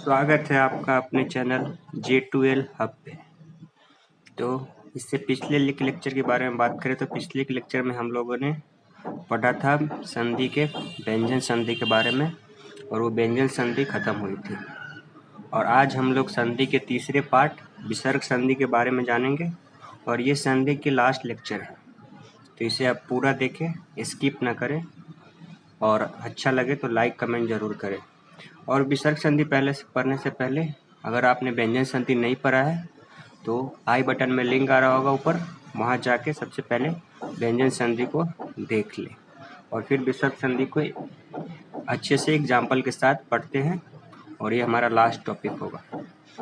स्वागत है आपका अपने चैनल J2L हब पे। तो इससे पिछले लेक्चर के बारे में बात करें तो पिछले के लेक्चर में हम लोगों ने पढ़ा था संधि के व्यंजन संधि के बारे में, और वो व्यंजन संधि खत्म हुई थी। और आज हम लोग संधि के तीसरे पार्ट विसर्ग संधि के बारे में जानेंगे, और ये संधि के लास्ट लेक्चर है। तो इसे आप पूरा देखें, स्किप ना करें, और अच्छा लगे तो लाइक कमेंट जरूर करें। और विसर्ग संधि पढ़ने से पहले अगर आपने व्यंजन संधि नहीं पढ़ा है तो आई बटन में लिंक आ रहा होगा ऊपर, वहाँ जाके सबसे पहले व्यंजन संधि को देख लें और फिर विसर्ग संधि को अच्छे से एग्जाम्पल के साथ पढ़ते हैं, और ये हमारा लास्ट टॉपिक होगा।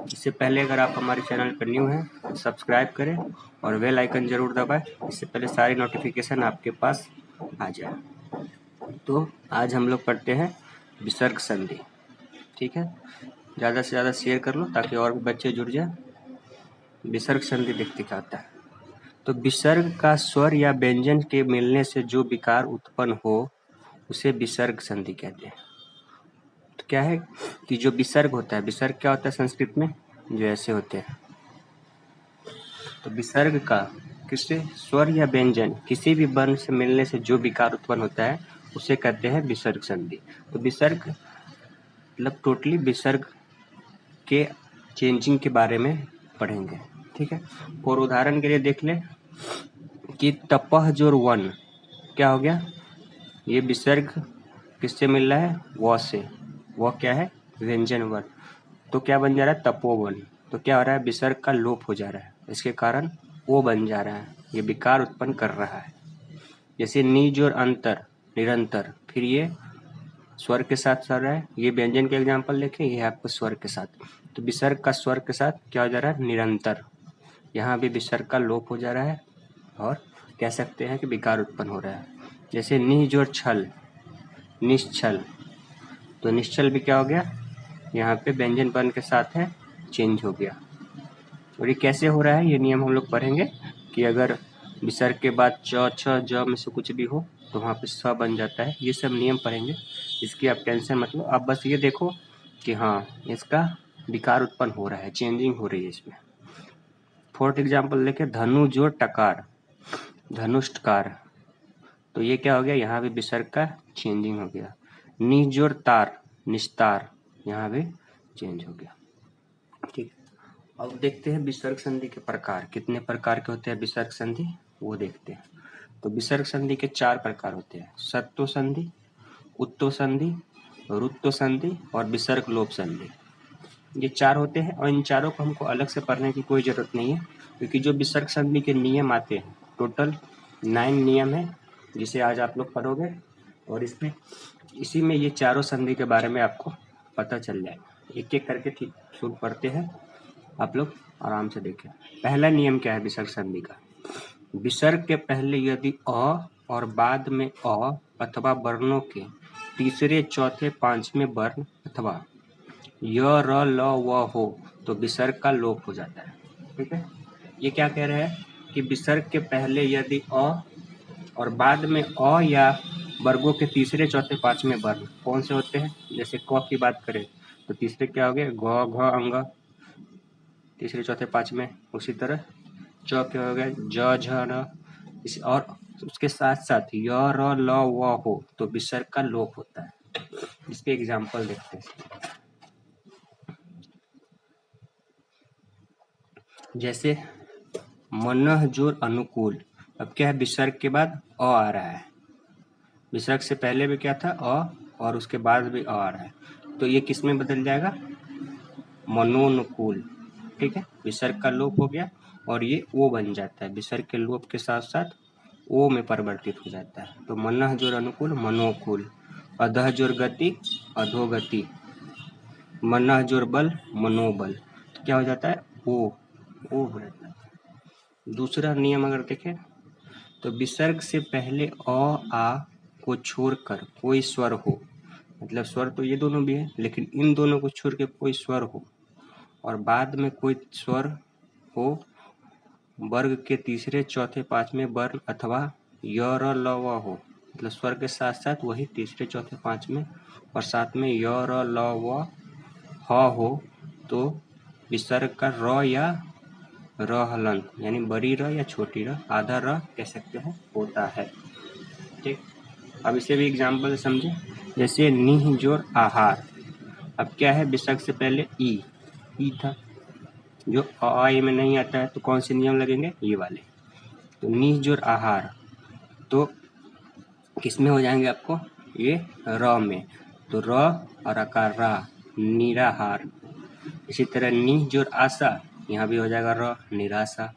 इससे पहले अगर आप हमारे चैनल पर न्यू हैं तो सब्सक्राइब करें और बेल आइकन जरूर दबाएं, इससे पहले सारी नोटिफिकेशन आपके पास आ जाए। तो आज हम लोग पढ़ते हैं विसर्ग संधि। ठीक है, ज़्यादा से ज़्यादा शेयर कर लो ताकि और भी बच्चे जुड़ जाए। विसर्ग संधि देखते क्या होता है। तो विसर्ग का स्वर या व्यंजन के मिलने से जो विकार उत्पन्न हो उसे विसर्ग संधि कहते हैं। तो क्या है कि जो विसर्ग होता है, विसर्ग क्या होता है संस्कृत में, जो ऐसे होते हैं। तो विसर्ग का किसी स्वर या व्यंजन किसी भी वर्ण से मिलने से जो विकार उत्पन्न होता है उसे कहते हैं विसर्ग संधि। तो विसर्ग मतलब टोटली विसर्ग के चेंजिंग के बारे में पढ़ेंगे। ठीक है, और उदाहरण के लिए देख लें कि तपह जोर वन क्या हो गया, ये विसर्ग किससे मिल रहा है, व से। वह क्या है, व्यंजन वर्ण, तो क्या बन जा रहा है, तपोवन। तो क्या हो रहा है, विसर्ग का लोप हो जा रहा है, इसके कारण वो बन जा रहा है, ये विकार उत्पन्न कर रहा है। जैसे निज और अंतर निरंतर, फिर ये स्वर के साथ चल रहा है, ये व्यंजन के एग्जाम्पल देखें, ये है आपको स्वर के साथ। तो विसर्ग का स्वर के साथ क्या हो जा रहा है, निरंतर, यहाँ भी विसर्ग का लोप हो जा रहा है और कह सकते हैं कि विकार उत्पन्न हो रहा है। जैसे निज और छल निश्चल, तो निश्चल भी क्या हो गया, यहाँ पे व्यंजन वर्ण के साथ है, चेंज हो गया। और ये कैसे हो रहा है, ये नियम हम लोग पढ़ेंगे कि अगर विसर्ग के बाद च छ ज में से कुछ भी हो तो वहाँ पे स बन जाता है। ये सब नियम पढ़ेंगे, इसकी आप टेंशन मत लो, आप बस ये देखो कि हाँ इसका विकार उत्पन्न हो रहा है, चेंजिंग हो रही है इसमें। फोर्थ एग्जाम्पल देखे, धनु जोड़ टकार धनुष्टकार, तो ये क्या हो गया, यहाँ भी विसर्ग का चेंजिंग हो गया। नि जोड़ तार निस्तार, यहाँ भी चेंज हो गया। ठीक, अब देखते हैं विसर्ग संधि के प्रकार, कितने प्रकार के होते हैं विसर्ग संधि वो देखते हैं। तो विसर्ग संधि के 4 प्रकार होते हैं, सत्तो संधि, उत्तो संधि, रुत्तो संधि और विसर्ग लोप संधि। ये 4 होते हैं, और इन चारों को हमको अलग से पढ़ने की कोई जरूरत नहीं है, क्योंकि जो विसर्ग संधि के नियम आते हैं टोटल 9 नियम है, जिसे आज आप लोग पढ़ोगे, और इसमें इसी में ये चारों संधि के बारे में आपको पता चल जाएगा। एक एक करके ठीक शुरू पढ़ते हैं, आप लोग आराम से देखें। पहला नियम क्या है विसर्ग संधि का, विसर्ग के पहले यदि अ और बाद में अ अथवा वर्णों के तीसरे चौथे पांचवें वर्ण अथवा य र ल व हो तो विसर्ग का लोप हो जाता है। ठीक है, ये क्या कह रहे हैं कि विसर्ग के पहले यदि अ और बाद में अ या वर्गों के तीसरे चौथे पांचवें वर्ण कौन से होते हैं, जैसे क की बात करें तो तीसरे क्या हो गए, घ घ अंग, तीसरे चौथे पांचवें। उसी तरह च क्या हो गया, ज झ न, और उसके साथ साथ य र ल व हो तो विसर्ग का लोप होता है। इसके एग्जाम्पल देखते हैं, जैसे मनह जोर अनुकूल, अब क्या है, विसर्ग के बाद अ आ रहा है, विसर्ग से पहले भी क्या था अ और उसके बाद भी अ आ रहा है, तो ये किस में बदल जाएगा, मनोनुकूल। ठीक है, विसर्ग का लोप हो गया और ये ओ बन जाता है, विसर्ग के लोप के साथ साथ ओ में परिवर्तित हो जाता है। तो मनः जोर अनुकूल मनोकूल, अधः जोर गति अधोगति, मनः जोर बल मनोबल, तो क्या हो जाता है, ओ हो जाता है। दूसरा नियम अगर देखें तो विसर्ग से पहले अ आ को छोड़कर कोई स्वर हो, मतलब स्वर तो ये दोनों भी है लेकिन इन दोनों को छोड़ के कोई स्वर हो, और बाद में कोई स्वर हो वर्ग के तीसरे चौथे पांचवें वर्ण अथवा य र ल व हो, मतलब स्वर के साथ साथ वही तीसरे चौथे पांचवें और साथ में य र ल व ह हो तो विसर्ग का र या र हलंत यानी बड़ी र या छोटी र आधा र कह सकते हैं होता है। ठीक, अब इसे भी एग्जाम्पल समझे। जैसे निह जोर आहार, अब क्या है, विसर्ग से पहले ई था जो अ में नहीं आता है, तो कौन से नियम लगेंगे, ये वाले। तो निह जोर आहार तो किस में हो जाएंगे आपको, ये र में, तो र और आकार रा, निराहार। इसी तरह निह जोर आशा, यहाँ भी हो जाएगा र, निराशा।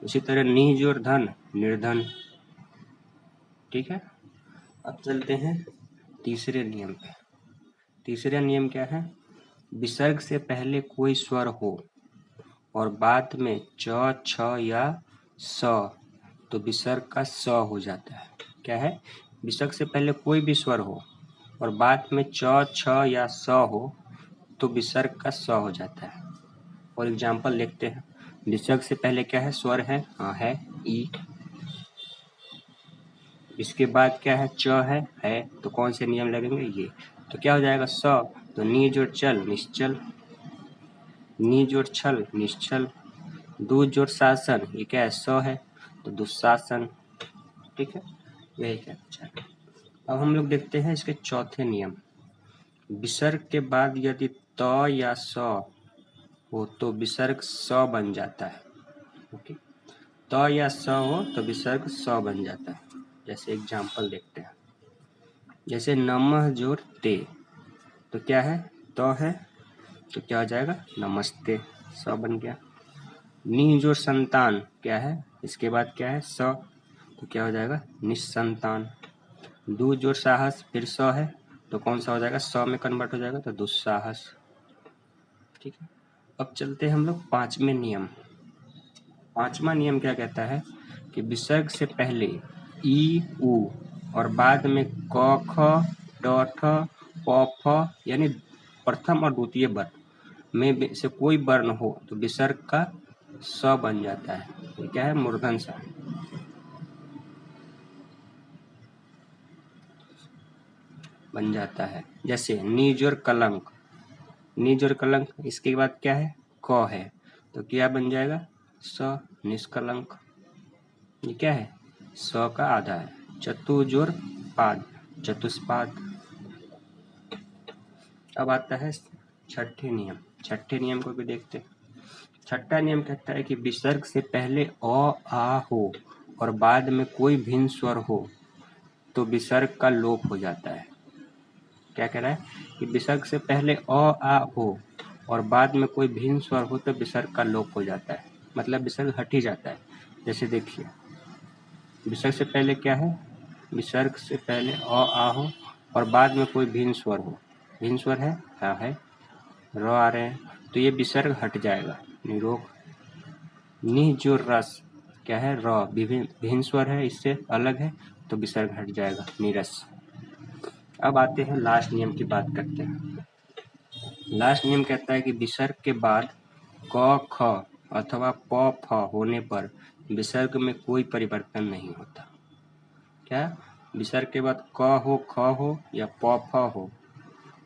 उसी तरह निह जोर धन, निर्धन। ठीक है, अब चलते हैं तीसरे नियम पे। तीसरा नियम क्या है, विसर्ग से पहले कोई स्वर हो और बाद में च, छ या स, तो विसर्ग का स हो जाता है। क्या है, विसर्ग से पहले कोई भी स्वर हो और बाद में च, छ या स हो तो विसर्ग का स हो जाता है। और एग्जाम्पल देखते हैं। विसर्ग से पहले क्या है, स्वर है, हाँ है, ई। इसके बाद क्या है, च है, तो कौन से नियम लगेंगे, ये। तो क्या हो जाएगा, स, तो नी जोड़ चल, निश्चल। नी जोड़ छल, निश्चल। दू जोड़ शासन, ये क्या है, स है, तो दुशासन। ठीक है, यही क्या है। अब हम लोग देखते हैं इसके चौथे नियम। विसर्ग के बाद यदि त या स हो तो विसर्ग स बन जाता है। ओके, त या स हो तो विसर्ग स बन जाता है। जैसे एग्जाम्पल देखते हैं। जैसे नमः जोड़ ते, तो क्या है, तो है, तो क्या हो जाएगा, नमस्ते, स बन गया। नि जोड़ संतान, क्या है, इसके बाद क्या है, स, तो क्या हो जाएगा, निसंतान। दू जोड़ साहस, फिर स है, तो कौन सा हो जाएगा, स में कन्वर्ट हो जाएगा, तो दुस्साहस। ठीक है, अब चलते हैं हम लोग पांचवें नियम। पांचवा नियम क्या कहता है कि विसर्ग से पहले ई, उ और बाद में क, ख, ड, ठ, प, फ यानी प्रथम और द्वितीय वर्ण में से कोई वर्ण हो तो विसर्ग का स बन जाता है। ये क्या है, मूर्धन सा बन जाता है। जैसे निजोर कलंक, निजोर कलंक, इसके बाद क्या है, क है, तो क्या बन जाएगा, स, निष्कलंक। ये क्या है, स का आधा है। चतुर्जोर पाद, चतुष्पाद। अब आता है छठे नियम। छठे नियम को भी देखते हैं। छठा नियम कहता है कि विसर्ग से पहले अ, आ हो और बाद में कोई भिन्न स्वर हो तो विसर्ग का लोप हो जाता है। क्या कह रहा है कि विसर्ग से पहले अ, आ हो और बाद में कोई भिन्न स्वर हो तो विसर्ग का लोप हो जाता है, मतलब विसर्ग हट ही जाता है। जैसे देखिए, विसर्ग से पहले क्या है, विसर्ग से पहले अ, आ हो और बाद में कोई भिन्न स्वर हो। भिन्न स्वर है, हाँ है, र आ रहे हैं, तो ये विसर्ग हट जाएगा, निरोग। निह जो रस, क्या है, र, भिन्न स्वर है, इससे अलग है, तो विसर्ग हट जाएगा, नीरस। अब आते हैं लास्ट नियम की बात करते हैं। लास्ट नियम कहता है कि विसर्ग के बाद क, ख अथवा प, फ होने पर विसर्ग में कोई परिवर्तन नहीं होता। क्या, विसर्ग के बाद क हो, ख हो या प, फ हो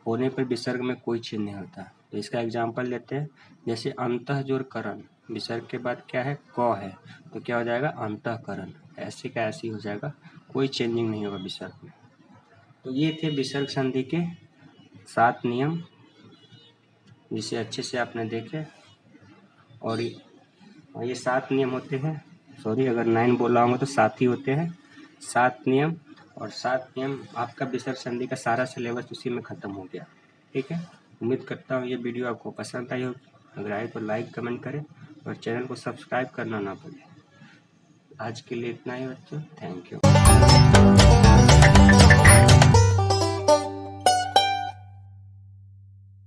होने पर विसर्ग में कोई चेंज नहीं होता। तो इसका एग्जाम्पल लेते हैं। जैसे अंतः जोड़ करण, विसर्ग के बाद क्या है, क है, तो क्या हो जाएगा, अंतःकरण। ऐसे का ऐसे ही हो जाएगा, कोई चेंजिंग नहीं होगा विसर्ग में। तो ये थे विसर्ग संधि के 7 नियम, जिसे अच्छे से आपने देखे। और ये 7 नियम होते हैं, सॉरी अगर 9 बोला होगा तो 7 ही होते हैं। 7 नियम, और 7 नियम आपका विसर्ग संधि का सारा सिलेबस उसी में ख़त्म हो गया। ठीक है, उम्मीद करता हूँ ये वीडियो आपको पसंद आई होगी। अगर आए तो लाइक कमेंट करें और चैनल को सब्सक्राइब करना ना भूलें। आज के लिए इतना ही बच्चों, थैंक यू।